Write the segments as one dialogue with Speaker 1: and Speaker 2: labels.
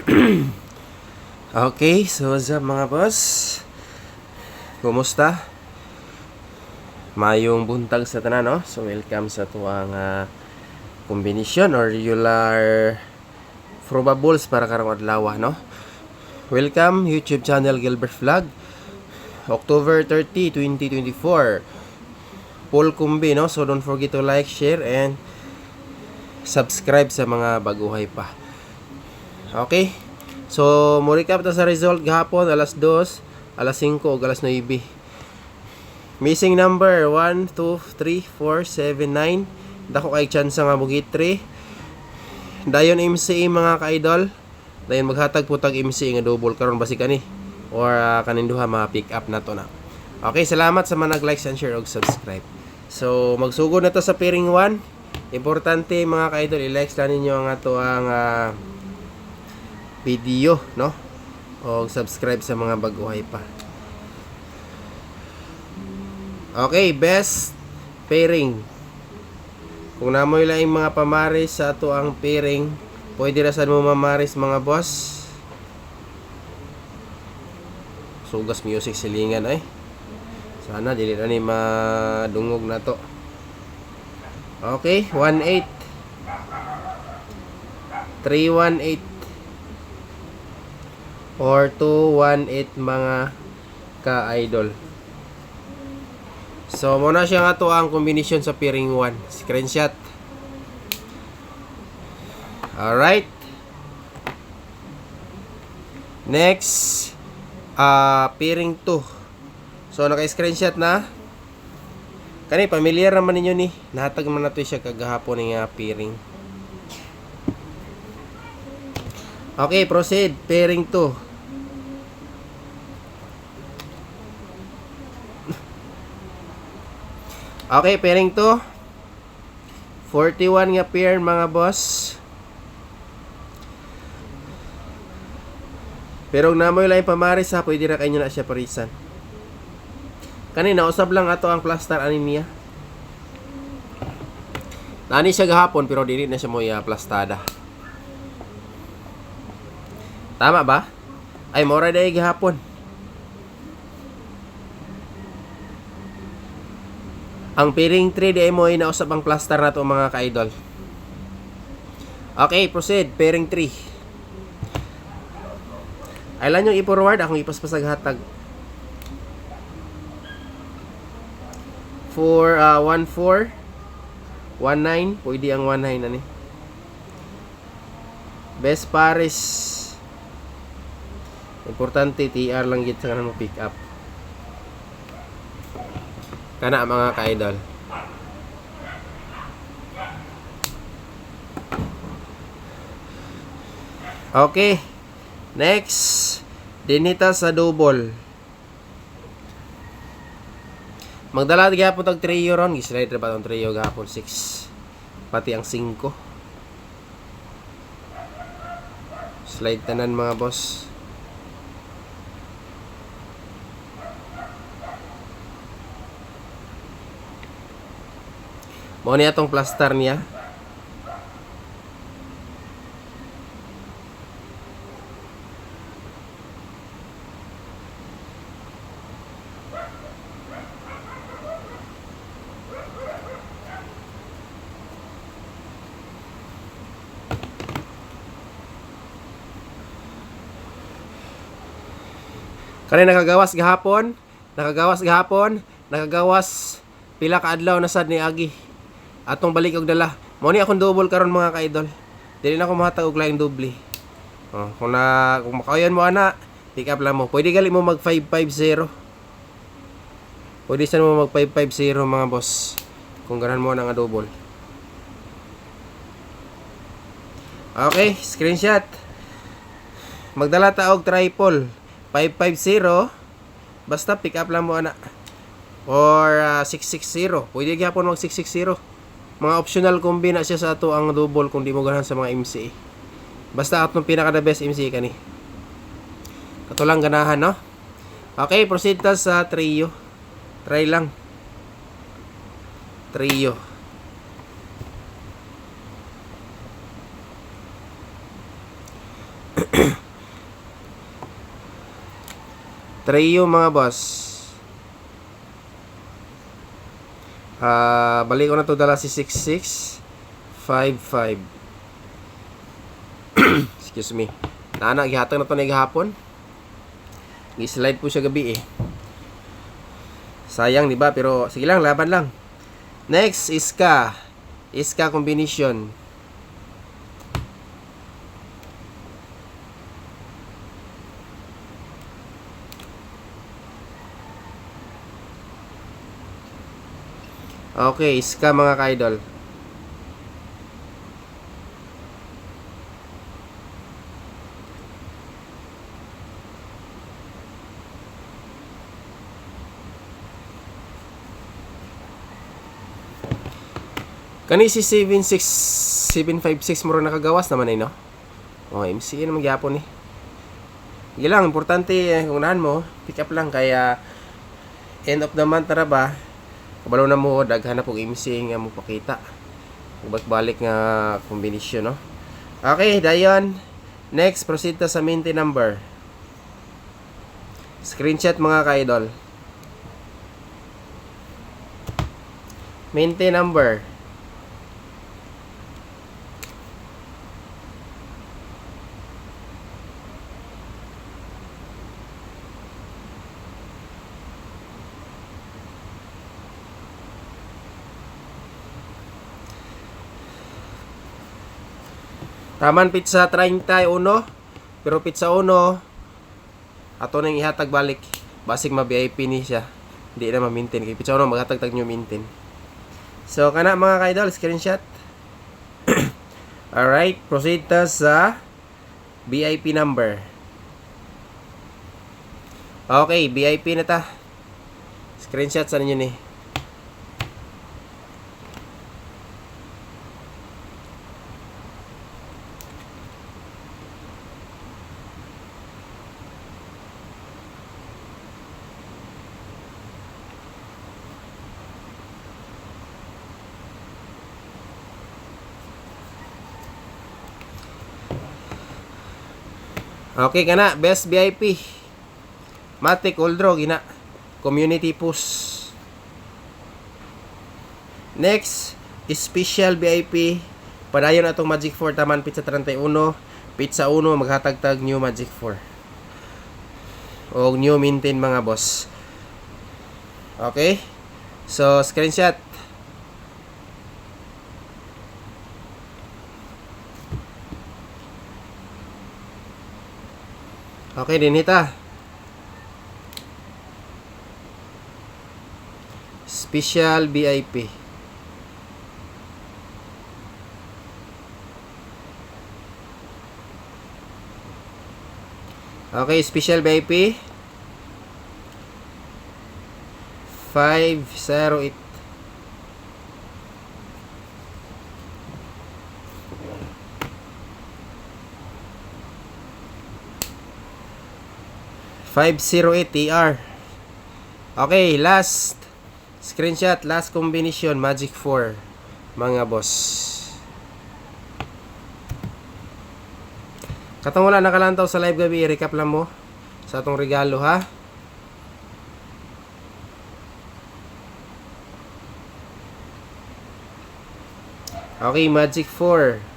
Speaker 1: Okay, so what's up mga boss? Kumusta? Mayong buntag sa tanan, no? So welcome sa tuwang kombinasyon or regular probables para karong adlaw, no? Welcome YouTube channel Gilbert Vlog. October 30, 2024. Full kumbi, no? So don't forget to like, share, and subscribe sa mga baguhay pa. Okay? So, mo recap ta sa result gahapon alas 2, alas 5 ug alas 9. Missing number 1, 2, 3, 4, 7, 9. Dako kay chance nga mo git 3. Dayon MCE mga ka-idol. Dayon maghatag putag MCE nga double karon basi kani or kanin duha ma-pick up na to na. Okay, salamat sa mga nag-like and share ug subscribe. So, magsugod na to sa pairing 1. Importante mga ka-idol, i-like lang ninyo ang ato ang video, no? O subscribe sa mga baguhay pa. Okay, best pairing. Kung namoy laing mga pamaris sa ato ang pairing, pwede rasan mo mamaris mga boss. Sugas music silingan ay. Sana dili na ni madungog na to. Okay, 1-8. 3-1-8 or 2-1-8 mga ka-idol. So, muna siya nga to ang kombinasyon sa pairing 1. Screenshot. Alright. Next, pairing 2. So, naka-screenshot na. Kani, familiar naman ninyo ni. Nahatag man na to siya kagahapon ng pairing. Okay, proceed. Pairing 2. Okay, pairing 2. 41 nga pair mga boss. Pero namoy lang pamaris ha, pwede ra kayo na siya parisan. Kanina, usab lang ato ang plaster ani niya. Nani siya gahapon pero dili na siya mo plastada. Tama ba? Ay, mora day gahapon. Ang pairing 3 di mo inausap ang plaster na to mga ka-idol. Okay, proceed. Pairing 3. Ailan yung i-forward? Akong ipaspasag hatag. 1-4 1-9. Pwede ang 1-9 ani. Best pares. Importante TR lang gid sa kanang pick up. Kana mga ka-idol. Okay. Next, dinita sa double. Magdala gihapon tag trio ron, gislide ra ba tong trio gahapon 6. Pati ang 5. Slide tanan mga boss. Mo niya tong plaster niya. Kani nakagawas pila ka adlaw na sad ni Agi. Atong balik og dala. Mo ni akong double karon mga ka-idol. Dili na ko mahatag og laing doble. Kung makayan mo ana, pick up lang mo. Pwede gali mo mag 550. Pwede sa mo mag 550 mga boss. Kung ganahan mo na nga double. Okay, screenshot. Magdala ta og triple 550. Basta pick up lang mo ana. Or 660. Pwede gyapon mag 660. Mga optional combi na siya sa ato ang double kung di mo ganahan sa mga MCA. Basta atong pinaka the best MCA kani. Kato lang ganahan, no? Okay, proceed ta sa trio. Try lang. Trio. Trio mga boss. Balik ko na to dala si 6655. Excuse me. Nana gihatag na to na gihapon. Gi-slide po siya gabi eh. Sayang, di ba? Pero sige lang, laban lang. Next, Iska. Iska combination. Okay, Iska mga ka-idol. Kani si 756 mo rin nakagawas naman eh, no? O, MC naman gyapon eh. Sige lang, importante, unahan mo, pick up lang, kaya end of the month na ba, kabalo na mo, daghan na pong MC nga mo pakita. Balik nga kombinasyon, no? Okay, dayon. Next, proceed ta sa minty number. Screenshot mga ka-idol. Minty number. Taman pizza 31, pero pizza 1 ato nang ihatag balik. Basig ma-VIP ni siya. Hindi na ma-maintain kay pizza 1 maghatag tag new maintain. So kana mga ka-idol, screenshot. Alright, proceed ta sa VIP number. Okay, VIP na ta. Screenshot sa ninyo ni. Okay kana, best VIP. Matic Oldro gina. Community push. Next, special VIP. Padayon atong Magic 4 taman pizza 31. Pizza 1 maghatag-tag new Magic 4. O new maintain mga boss. Okay? So, screenshot. Okay din ita. Special VIP. Okay, special VIP. 508. TR. Okay, last screenshot, last combination, Magic 4 mga boss. Katong wala nakalantaw sa live gabi, recap lang mo sa atong regalo ha. Okay, Magic 4.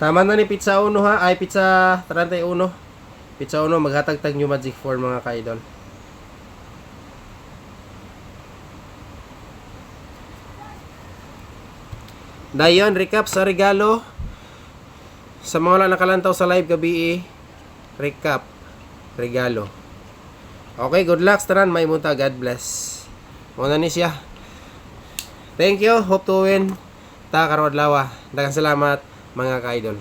Speaker 1: Tama na ni pizza 1 ha, ay pizza 31. Pizza 1 maghatag-tag new Magic 4 mga ka-idol. Dayon, recap sa regalo. Sa mga wala nakalantaw sa live gabi, recap, regalo. Okay, good luck tanan, may munta, God bless. Muna ni siya. Thank you, hope to win. Ta karon adlaw. Daghang salamat mga ka-idol.